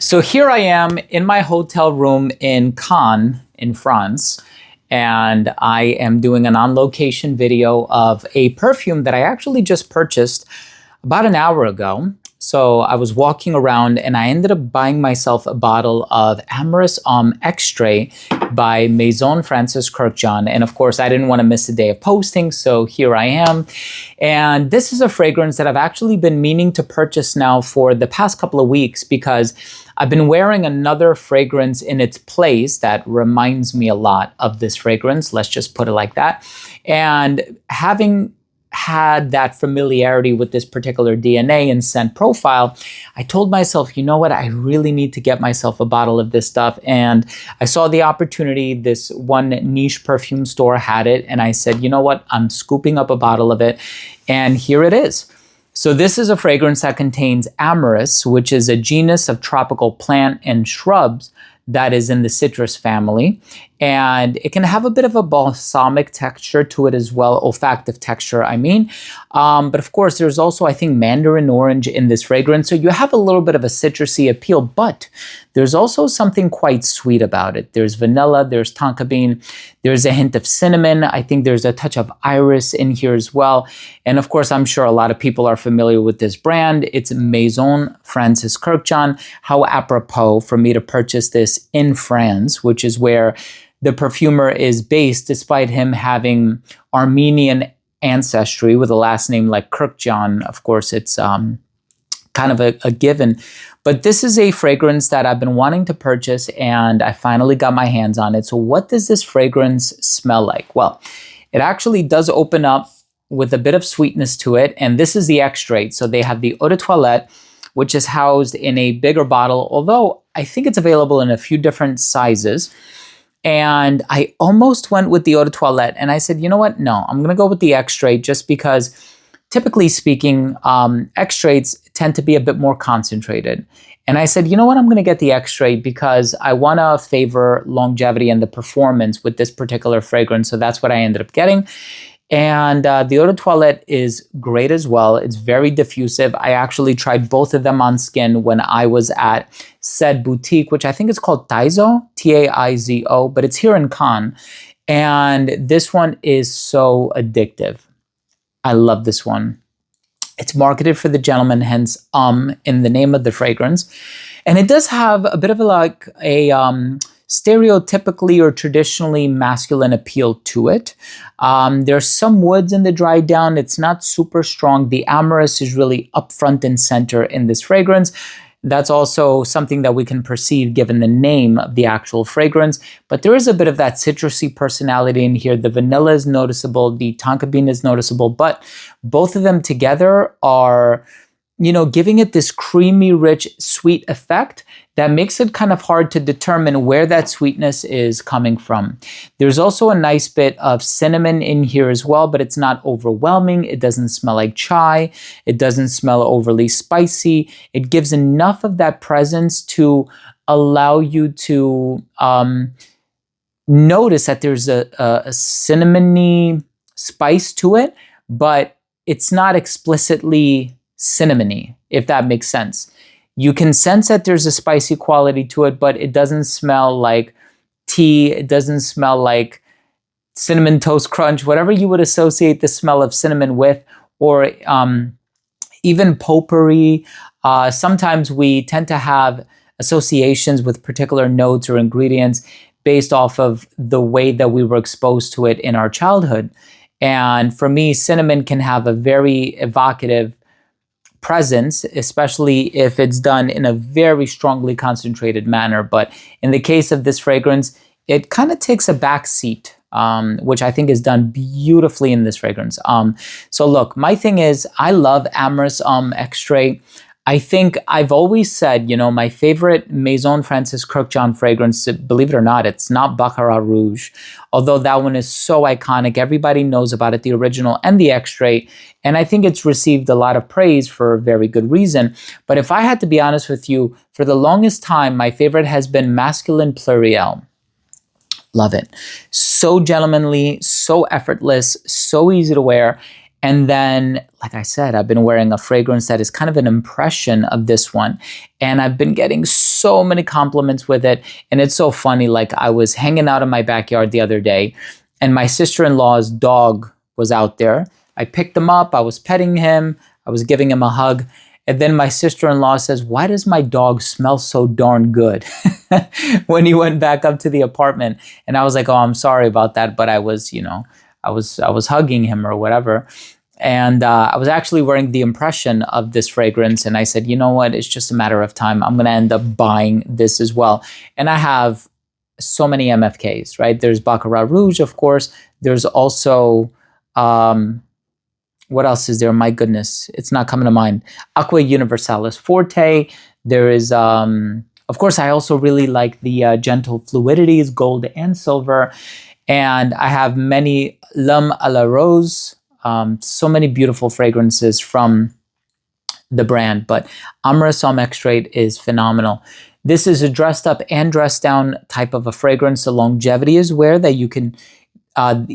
So here I am in my hotel room in Cannes in France, and I am doing an on-location video of a perfume that I actually just purchased about an hour ago. So I was walking around and I ended up buying myself a bottle of Amyris Homme EXTRAIT by Maison Kurkdjian. And of course, I didn't want to miss a day of posting, so here I am. And this is a fragrance that I've actually been meaning to purchase now for the past couple of weeks because I've been wearing another fragrance in its place that reminds me a lot of this fragrance, let's just put it like that. And having had that familiarity with this particular DNA and scent profile, I told myself, you know what, I really need to get myself a bottle of this stuff. And I saw the opportunity, this one niche perfume store had it, and I said, you know what, I'm scooping up a bottle of it, and here it is. So this is a fragrance that contains amyris, which is a genus of tropical plant and shrubs that is in the citrus family. And it can have a bit of a balsamic texture to it as well, olfactive texture, I mean. But of course, there's also, I think, mandarin orange in this fragrance. So you have a little bit of a citrusy appeal, but there's also something quite sweet about it. There's vanilla, there's tonka bean, there's a hint of cinnamon. I think there's a touch of iris in here as well. And of course, I'm sure a lot of people are familiar with this brand. It's Maison Kurkdjian. How apropos for me to purchase this in France, which is where the perfumer is based, despite him having Armenian ancestry with a last name like Kurkdjian. Of course, it's kind of a given. But this is a fragrance that I've been wanting to purchase, and I finally got my hands on it. So what does this fragrance smell like? Well, it actually does open up with a bit of sweetness to it, and this is the extrait. So they have the eau de toilette, which is housed in a bigger bottle, although I think it's available in a few different sizes. And I almost went with the eau de toilette, and I said, you know what? No, I'm going to go with the extrait just because, typically speaking, extraits tend to be a bit more concentrated. And I said, you know what? I'm going to get the extrait because I want to favor longevity and the performance with this particular fragrance. So that's what I ended up getting. And the eau de toilette is great as well. It's very diffusive. I actually tried both of them on skin when I was at said boutique, which I think is called Taizo, T-A-I-Z-O, but it's here in Cannes. And this one is so addictive. I love this one. It's marketed for the gentleman, hence in the name of the fragrance. And it does have a bit of a stereotypically or traditionally masculine appeal to it. There's some woods in the dry down. It's not super strong. The amyris is really up front and center in this fragrance. That's also something that we can perceive given the name of the actual fragrance. But there is a bit of that citrusy personality in here. The vanilla is noticeable. The tonka bean is noticeable. But both of them together are, you know, giving it this creamy, rich, sweet effect that makes it kind of hard to determine where that sweetness is coming from. There's also a nice bit of cinnamon in here as well, but it's not overwhelming. It doesn't smell like chai. It doesn't smell overly spicy. It gives enough of that presence to allow you to notice that there's a cinnamony spice to it, but it's not explicitly cinnamony, if that makes sense. You can sense that there's a spicy quality to it, but it doesn't smell like tea. It doesn't smell like cinnamon toast crunch, whatever you would associate the smell of cinnamon with, or even potpourri. Sometimes we tend to have associations with particular notes or ingredients based off of the way that we were exposed to it in our childhood. And for me, cinnamon can have a very evocative presence, especially if it's done in a very strongly concentrated manner. But in the case of this fragrance, it kind of takes a back seat, which I think is done beautifully in this fragrance. So look, my thing is, I love Amyris Homme EXTRAIT. I think I've always said, you know, my favorite Maison Kurkdjian fragrance, believe it or not, it's not Baccarat Rouge, although that one is so iconic. Everybody knows about it, the original and the extrait, and I think it's received a lot of praise for a very good reason. But if I had to be honest with you, for the longest time, my favorite has been Masculine Pluriel. Love it. So gentlemanly, so effortless, so easy to wear. And then, like I said, I've been wearing a fragrance that is kind of an impression of this one. And I've been getting so many compliments with it. And it's so funny, like I was hanging out in my backyard the other day and my sister-in-law's dog was out there. I picked him up, I was petting him, I was giving him a hug. And then my sister-in-law says, "Why does my dog smell so darn good?" when he went back up to the apartment. And I was like, "Oh, I'm sorry about that." But I was, I was hugging him or whatever. And I was actually wearing the impression of this fragrance. And I said, you know what? It's just a matter of time. I'm going to end up buying this as well. And I have so many MFKs, right? There's Baccarat Rouge, of course. There's also, what else is there? My goodness, it's not coming to mind. Aqua Universalis Forte. There is, of course, I also really like the Gentle Fluidities, gold and silver. And I have many L'Homme à la Rose, so many beautiful fragrances from the brand, but Amyris Homme EXTRAIT is phenomenal. This is a dressed up and dressed down type of a fragrance. The longevity is there, that you can that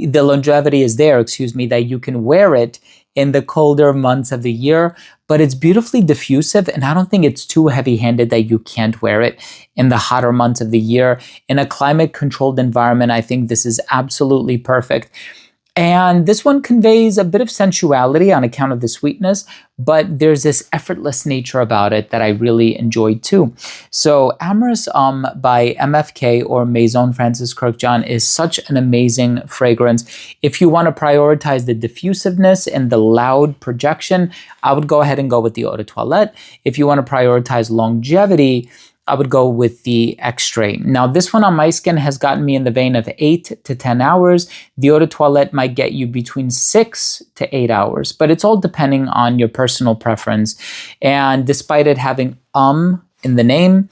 you can wear it in the colder months of the year, but it's beautifully diffusive, and I don't think it's too heavy-handed that you can't wear it in the hotter months of the year. In a climate-controlled environment, I think this is absolutely perfect. And this one conveys a bit of sensuality on account of the sweetness, but there's this effortless nature about it that I really enjoyed too. So Amyris Homme by MFK or Maison Francis Kurkdjian is such an amazing fragrance. If you want to prioritize the diffusiveness and the loud projection, I would go ahead and go with the Eau de Toilette. If you want to prioritize longevity, I would go with the EXTRAIT. Now, this one on my skin has gotten me in the vein of 8 to 10 hours. The Eau de Toilette might get you between 6 to 8 hours, but it's all depending on your personal preference. And despite it having in the name,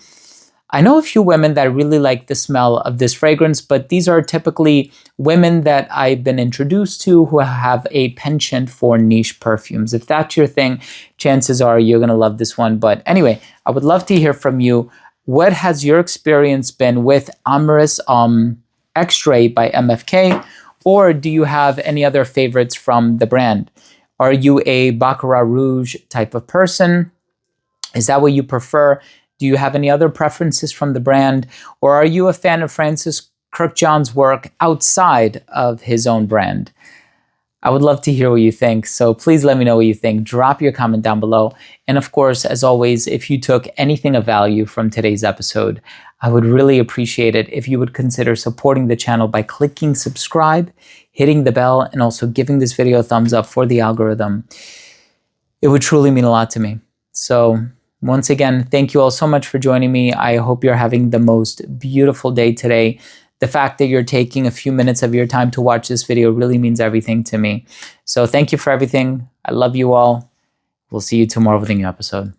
I know a few women that really like the smell of this fragrance, but these are typically women that I've been introduced to who have a penchant for niche perfumes. If that's your thing, chances are you're going to love this one. But anyway, I would love to hear from you. What has your experience been with Amyris Homme EXTRAIT by MFK? Or do you have any other favorites from the brand? Are you a Baccarat Rouge type of person? Is that what you prefer? Do you have any other preferences from the brand? Or are you a fan of Francis Kurkdjian's work outside of his own brand? I would love to hear what you think, so please let me know what you think. Drop your comment down below. And of course, as always, if you took anything of value from today's episode, I would really appreciate it if you would consider supporting the channel by clicking subscribe, hitting the bell, and also giving this video a thumbs up for the algorithm. It would truly mean a lot to me. So once again, thank you all so much for joining me. I hope you're having the most beautiful day today. The fact that you're taking a few minutes of your time to watch this video really means everything to me. So thank you for everything. I love you all. We'll see you tomorrow with a new episode.